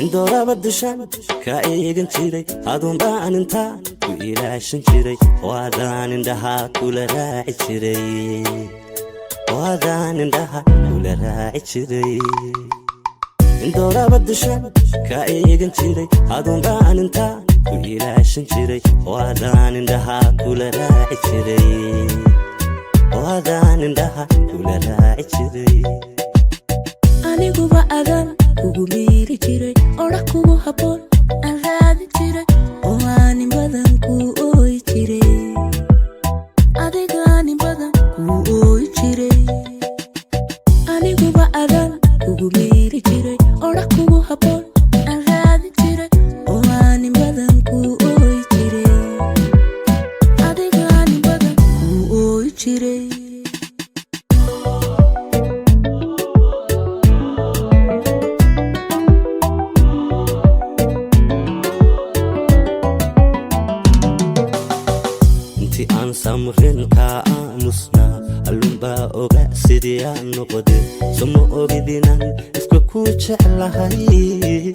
indora badushan ka eegan jiray adun baan inta ku ilaashan jiray waadaan indhaha kula raaci jiray waadaan indhaha kula raaci jiray indora badushan ka eegan jiray adun baan inta ku ilaashan jiray waadaan indhaha kula raaci jiray waadaan indhaha kula raaci jiray anigu ba adan kugu meeri jiray orax kugu haboon aan raadi jiray oo aanin badan ku ooyi jiray adiga aanin badan ku ooyi jiray anigu ba adan kugu meeri jiray orax kugu haboon aan raadi jiray oo aanin badan ku ooyi jiray adiga aanin badan ku ooyi jiray samrin ka amusna alumba oga sidii aan noqday sumo ogidinan iska ku jeclahay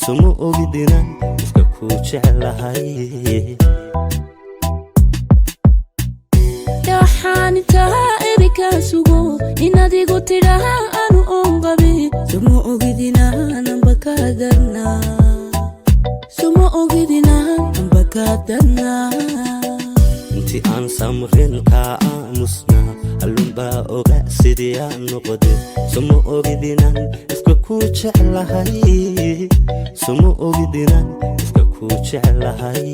sumo ogidinan iska ku jeclahay yaxaan taha erika sugo inadigu tiraha anu ongabi sumo ogidinan ambakadana sumo ogidinan ambakadana inti aan samrin ka amusna alumba oga sidii aan noqday sumo ogidinan iska ku jeclahay sumo ogidinan iska ku jeclahay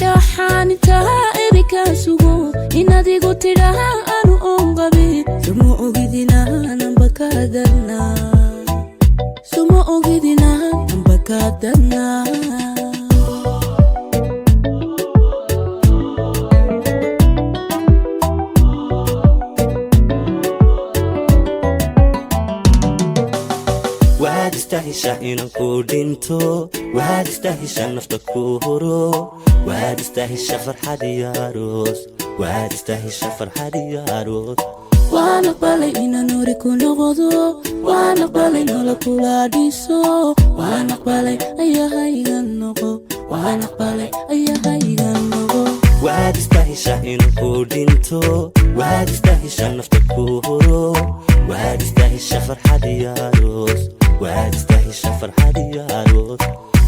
yaxaan taha erika sugo inadigu tiraha anu ongabi sumo ogidinan ambakadana sumo ogidinan ambakadana واستهشى إن كودينتو واستهشى نفط كورو واستهشى فرحة دياروس واستهشى فرحة دياروس وانا قبلي إن نوري كنغضو وانا قبلي نولا كولا ديسو وانا قبلي أيها هايغانوغو وانا قبلي أيها هايغانوغو واستهشى إن كودينتو واستهشى نفط كورو واستهشى فرحة دياروس واستهشى فرحة دياروس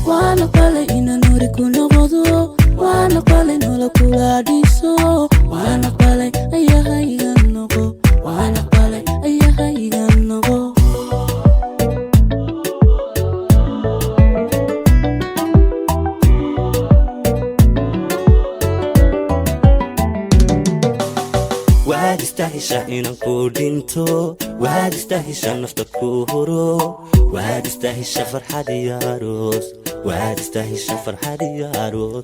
وانا قبلي إن نوري كنغضو وانا قبلي نولا كولا ديسو وانا قبلي أيها هايغانوغو وانا قبلي أيها هايغانوغو واستهشى إن كودينتو واستهشى نفط كورو واستهشى فرحة دياروس واستهشى فرحة دياروس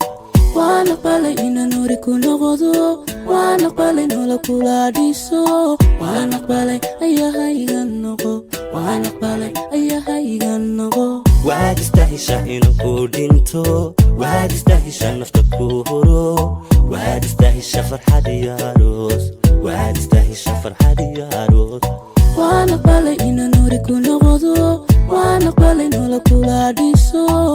وانا قبلي إن نوري كنغضو وانا قبلي نولا كولا ديسو وانا قبلي أيها هايغانوغو وانا قبلي أيها هايغانوغو واستهشى إن كودينتو واستهشى نفط كورو واستهشى فرحة دياروس واستهشى فرحة دياروس وانا قبلي إن نوري كنغضو وانا قبلي نولا كولا ديسو